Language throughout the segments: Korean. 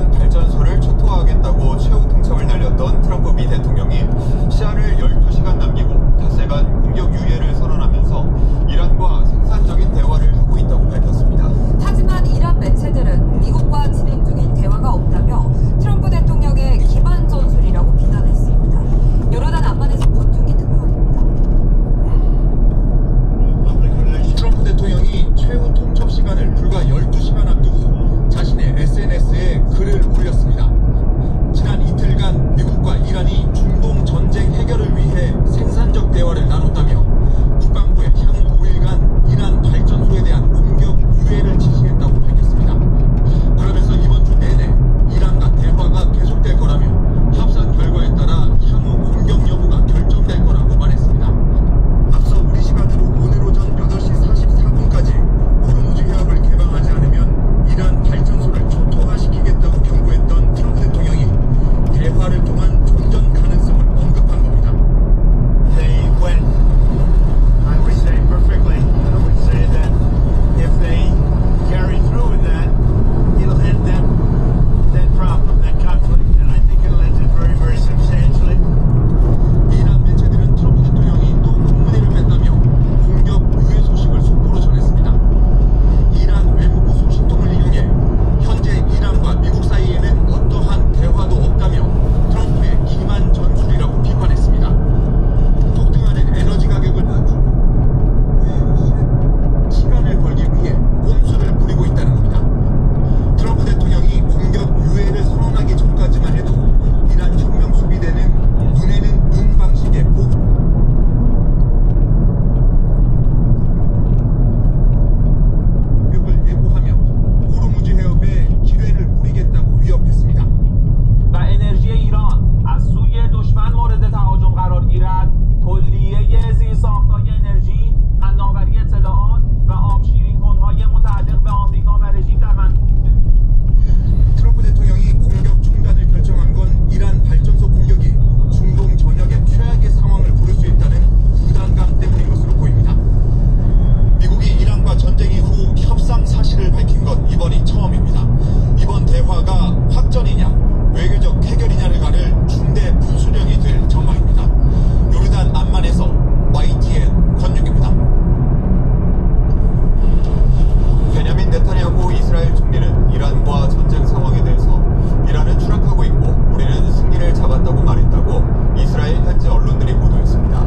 이란 발전소를 초토화하겠다고 최후 통첩을 날렸던 트럼프 미 대통령이 시한을 12시간 남기고 닷새간 공격 유예를 선언하면서 이란과 생산적인 대화를 하고 있다고 밝혔습니다. 하지만 이란 매체들은 미국과 진행 중인 대화가 없다며 트럼프 대통령의 기만 전술이라고 비난했습니다. 요르단 암만에서 권준기 특파원입니다. 트럼프 대통령이 최후 통첩 시간을 불과 12시간 앞두고 자신의 SNS에 글을 올렸습니다. 지난 이틀간 미국과 이란이 중동 전쟁 해결을 위해 생산적 대화를 나눴다며 국방부에 향후 5일간 이란 발전소에 대한 공격 유예를 지시했다고 밝혔습니다. 그러면서 이번 주 내내 이란과 대화가 계속될 거라며 협상 결과에 따라 향후 공격 여부가 결정될 거라고 말했습니다. 앞서 우리 시간으로 오늘 오전 8시 44분까지 호르무즈 해협을 개방하지 않으면 이란 발전소를 초토화시키겠다고 경고했던 트럼프 대통령이 대화를 통한 종전 가능성을 언급한 겁니다. They went, I would say perfectly. I would say that if they carry through with that, it'll end that problem, that conflict, and I think it'll end it very, very substantially. 이란 매체들은 트럼프 대통령이 또 공문회를 뺐다며 공격 유예 소식을 속보로 전했습니다. 이란 외무부 소식통을 이용해 현재 이란과 미국 사이에는 어떠한 대화도 없다며 트럼프의 기만 전술이라고 비판했습니다. 폭등하는 에너지 가격을 낮추고 시간을 벌기 위해 꼼수를 부리고 있다는 겁니다. 트럼프 대통령이 공격 유예를 선언하기 전까지만 해도 이란 혁명 수비대는 눈에는 눈 방식의 공격을 예고하며 호르무즈 해협에 기뢰를 뿌리겠다고 위협했습니다. و انرژی ایران از سوی دشمن مورد تهاجم قرار گیرد کلیه زیرساخت‌های انرژی، فناوری اطلاعات و آب شیرین‌کن‌های متعلق به آمریکا و رژیم در 트럼프 대통령이 공격 중단을 결정한 건 이란 발전소 공격이 중동 전역의 최악의 상황을 부를 수 있다는 부담감 때문인 것으로 보입니다. 미국이 이란과 전쟁 이후 협상 사실을 밝힌 건 이번이 처음입니다. 이번 대화가 확전이냐 외교적 해결이냐를 가를 중대 분수령이 될 전망입니다. 요르단 암만에서 YTN 권윤기입니다. 베냐민 네타냐후 이스라엘 총리는 이란과 전쟁 상황에 대해서 이란은 추락하고 있고 우리는 승리를 잡았다고 말했다고 이스라엘 현지 언론들이 보도했습니다.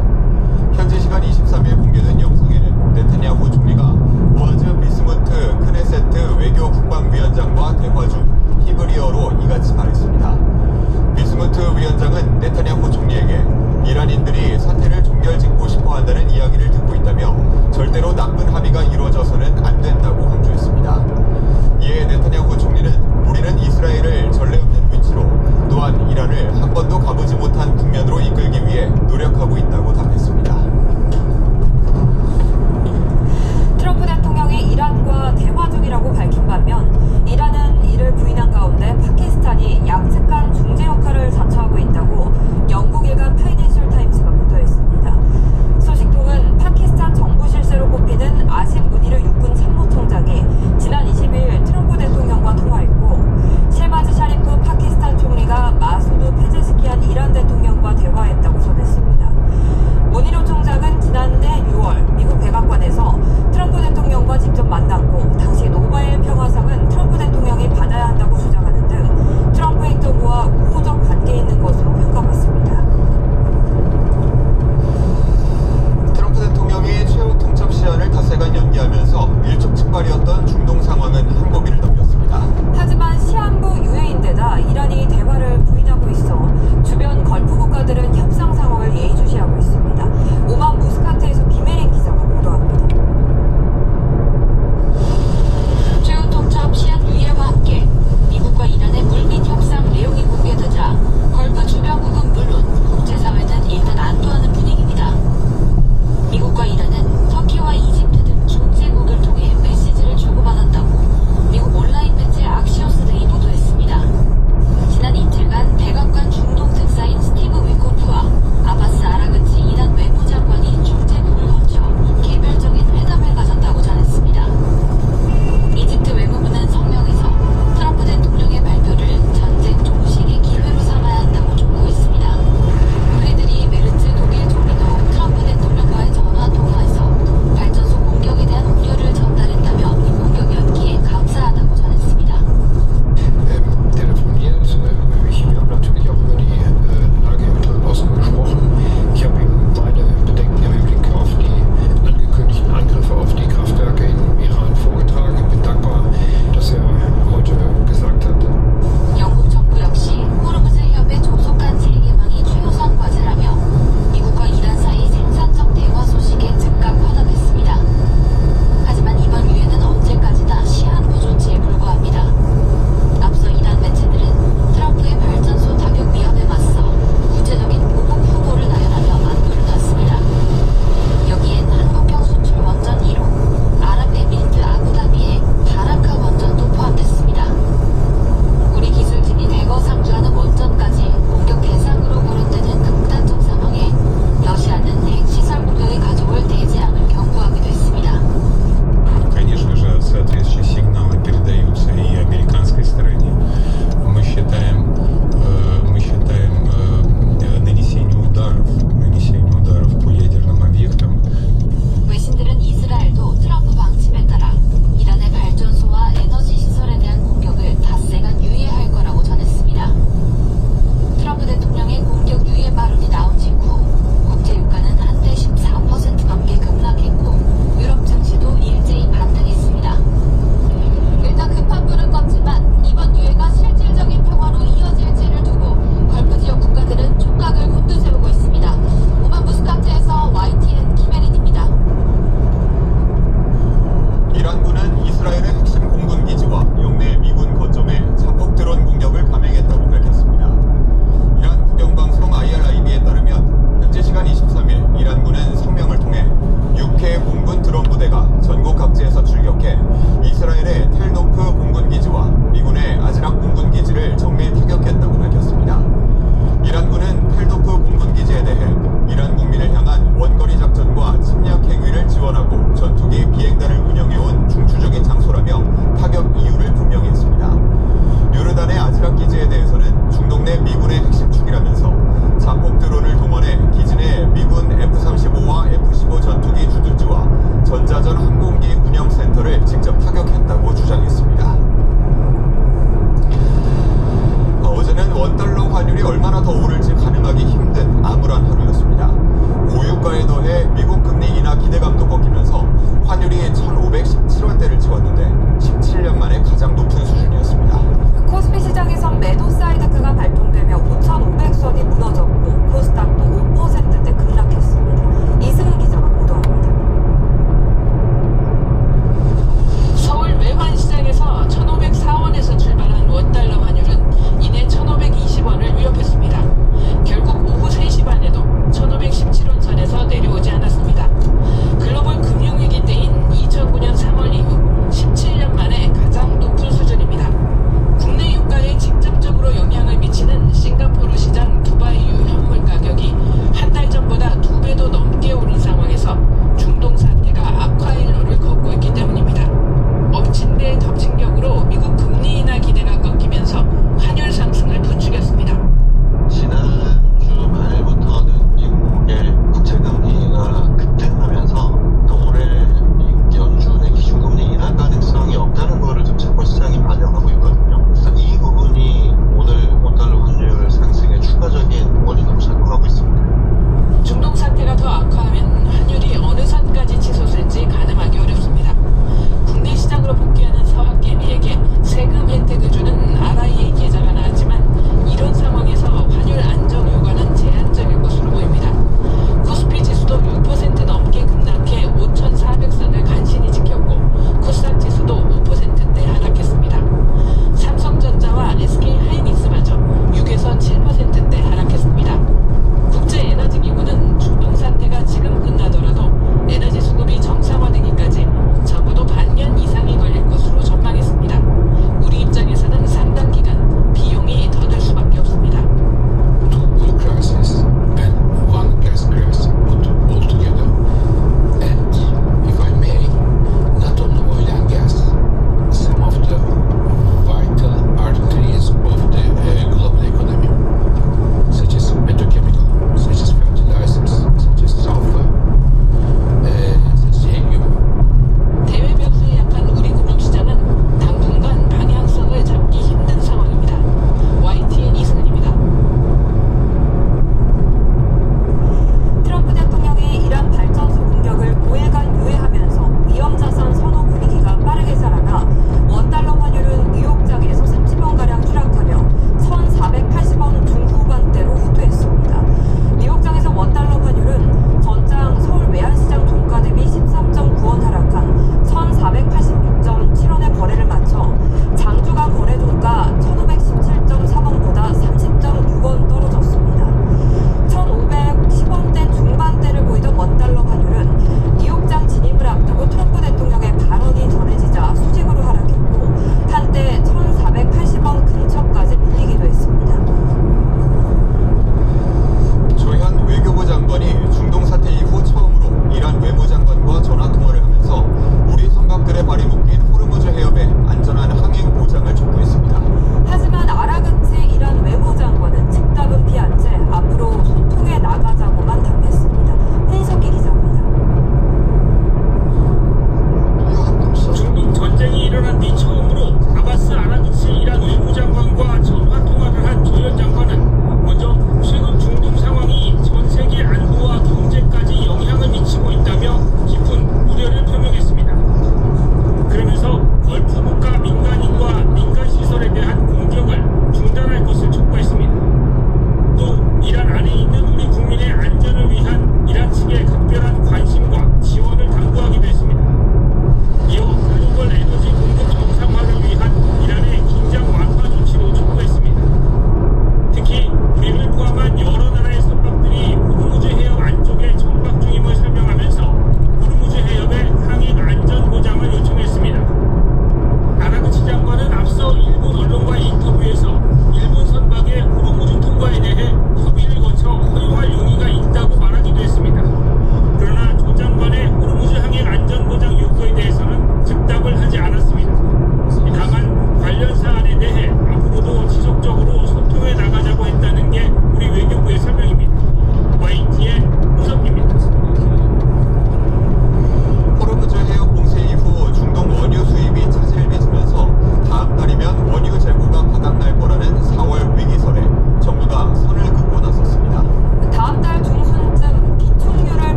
현지 시간 23일 공개된 영상에는 네타냐후 총리가 보아즈 비스무트 크네세트 외교 국방위원장과 대화 중 히브리어로 이같이 말했습니다. 비스무트 위원장은 네타냐후 총리에게 이란인들이 사태를 종결짓고 싶어 한다는 이야기를 듣고 있다며 절대로 나쁜 합의가 이루어져서는 안 된다고 강조했습니다. 이에 네타냐후 총리는 우리는 이스라엘을 전례 없는 위치로 또한 이란을 한 번도 가보지 못한 국면으로 이끌기 위해 노력하고 있다고 답했습니다. 트럼프 대통령이 이란과 대화 중이라고 밝힌 반면 이란은 이를 부인한 가운데 파키스탄이 양측간 중재 역할을 자처하고 있다고 영국 일간 파이낸셜 타임스가 보도했습니다. 소식통은 파키스탄 정부 실세로 꼽히는 아심 무니르 육군 참모총장이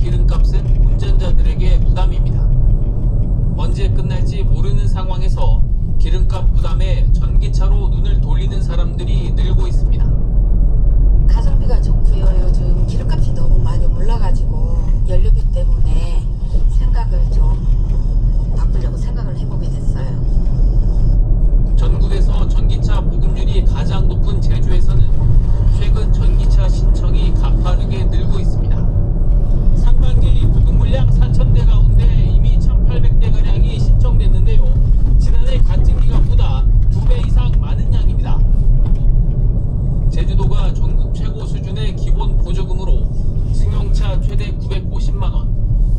기름값은 운전자들에게 부담입니다. 언제 끝날지 모르는 상황에서 기름값 부담에 전기차로 눈을 돌리는 사람들이 늘고 있습니다. 가성비가 좋고요. 요즘 기름값이 너무 많이 올라가지고 연료비 때문에 생각을 좀 바꾸려고 생각을 해보게 됐어요. 전국에서 전기차 보급률이 가장 높은 제주에서는 최근 전기차 신청이 가파르게 늘고 있습니다. 상반기 보급 물량 4,000대 가운데 이미 1,800대가량이 신청됐는데요. 지난해 같은 기간보다 2배 이상 많은 양입니다. 제주도가 전국 최고 수준의 기본 보조금으로 승용차 최대 950만원,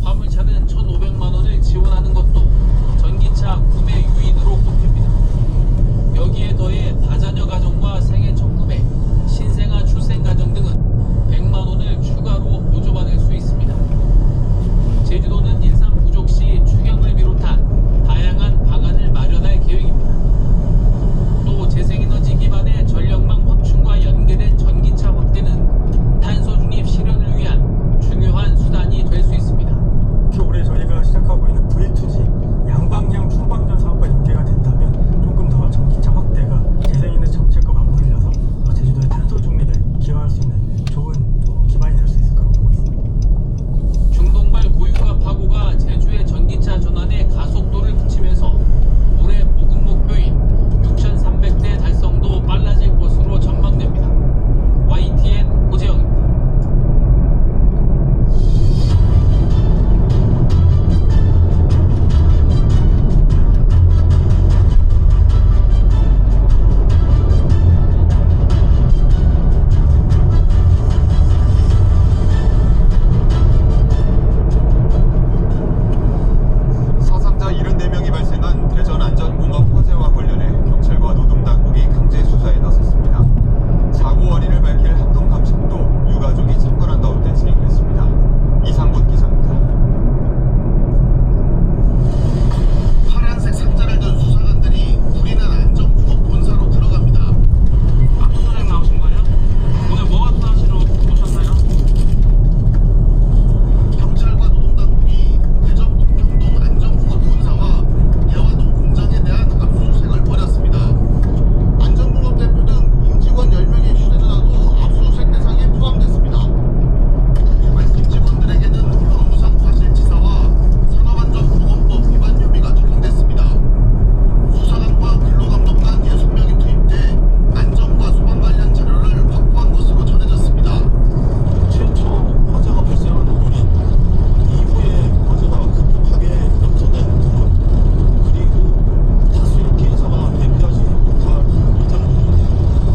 화물차는 1,500만원을 지원하는 것도 전기차 구매 유인으로 꼽힙니다. 여기에 더해 다자녀 가정과 생애 첫 구매, 신생아 출생 가정 등은 100만원을 추가로 보조받을 수 있습니다. 제주도는 예산 부족 시 추경을 비롯한 다양한 방안을 마련할 계획입니다. 또 재생에너지 기반의 전력망 확충과 연계된 전기차 확대는 탄소 중립 실현을 위한 중요한 수단이 될 수 있습니다. 올해 저희가 시작하고 있는 V2G 양방향 충방전 사업과 연계가 된다면 조금 더 전기차 확대가 재생에너지 정책과 맞물려서 제주도의 탄소 중립에 기여할 수 있는 좋은 기반이 될 수 있을 거라고 보고 있습니다. 중동발 고유가 파고가 제주의 전기차 전환에 가속도를 붙이면서 올해 보급 목표인 6,300대 달성도 빨라질 것으로 전망됩니다. YTN 오재영입니다. 사상자 74명이 발생한 대전 안전공업 화재와 관련해 경찰과 노동당국이 강제 수사에 나섰습니다. 사고 원인을 밝힐 합동 감식도 유가족이 참관한 가운데 진행됐습니다. 이상곤 기자입니다. 파란색 상자를 든 수사관들이 불이 난 안전공업 본사로 들어갑니다. 압수수색 나오신 거예요? 오늘 뭐 수사하시러 오셨나요? 경찰과 노동당국이 대전 문평동 안전공업 본사와 예화동 공장에 대한 압수수색을 벌였습니다. 안전공업 대표 등 임직원 10명의 휴대전화도 압수수색 대상에 포함됐습니다. 임직원들에게는 업무상 과실치사와 산업안전보건법 위반 혐의가 적용됐습니다. 수사관과 근로감독관 60명이 투입돼 안전과 소방 관련 자료를 확보한 것으로 전해졌습니다. 최초 화재가 발생하는 원인, 이후에 화재가 급격하게 감소된 부분, 그리고 다수의 피해자가 대피하지 못하는 부분,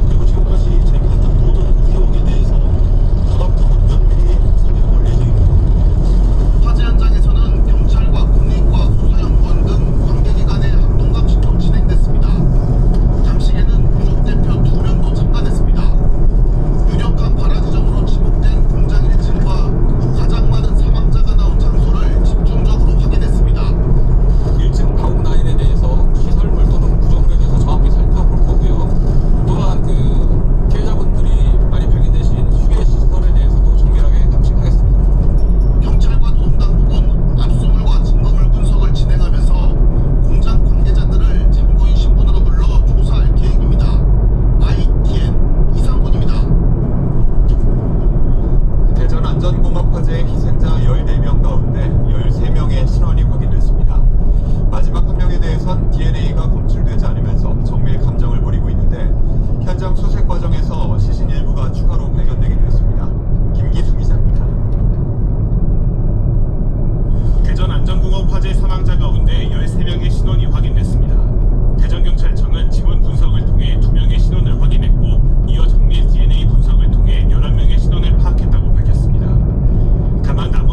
그리고 지금까지 제기됐던 모든 의혹에 대해서 더더욱 면밀히 살펴볼 예정입니다. 화재 현장에서는 경찰과 국립과학수사연구원 등 관계기관의 합동감식도 진행됐습니다. 감식에는 유족 대표 2명도 참가됐습니다. 유력한 발화 지점으로 지목된 공장 1층과 가장 많은 사망자가 나온 장소를 집중적으로 확인했습니다. 1층 가옥 라인에 대해서 시설물 또는 구조물에 대해서 정확히 살펴볼 거고요. 또한 피해자분들이 많이 발견되신 휴게 시설에 대해서도 정밀하게 감식하겠습니다. 경찰과 노동당국은 압수물과 증거물 분석을 진행하면서 공장 관계자들을 참고인 신분으로 불러 조사할 계획입니다. YTN 이상곤입니다. 대전 안전공업 화재의 희생자 14명 가운데 13명의 신원이 확인됐습니다. 마지막 한 명에 대해선 DNA가 검출되지 않으면서 정밀 감정을 벌이고 있는데 현장 수색 과정에서 시신 일부가 추가로 발견되기도 했습니다. 김기수 기자입니다. 대전 안전공업 화재 사망자 가운데 13명의 신원이 확인됐습니다. 대전경찰청은 지문 분석을 통해 2명의 신원을 확인했고 이어 정밀 DNA 분석을 통해 11명의 신원을 파악했다고 밝혔습니다. 다만 나머지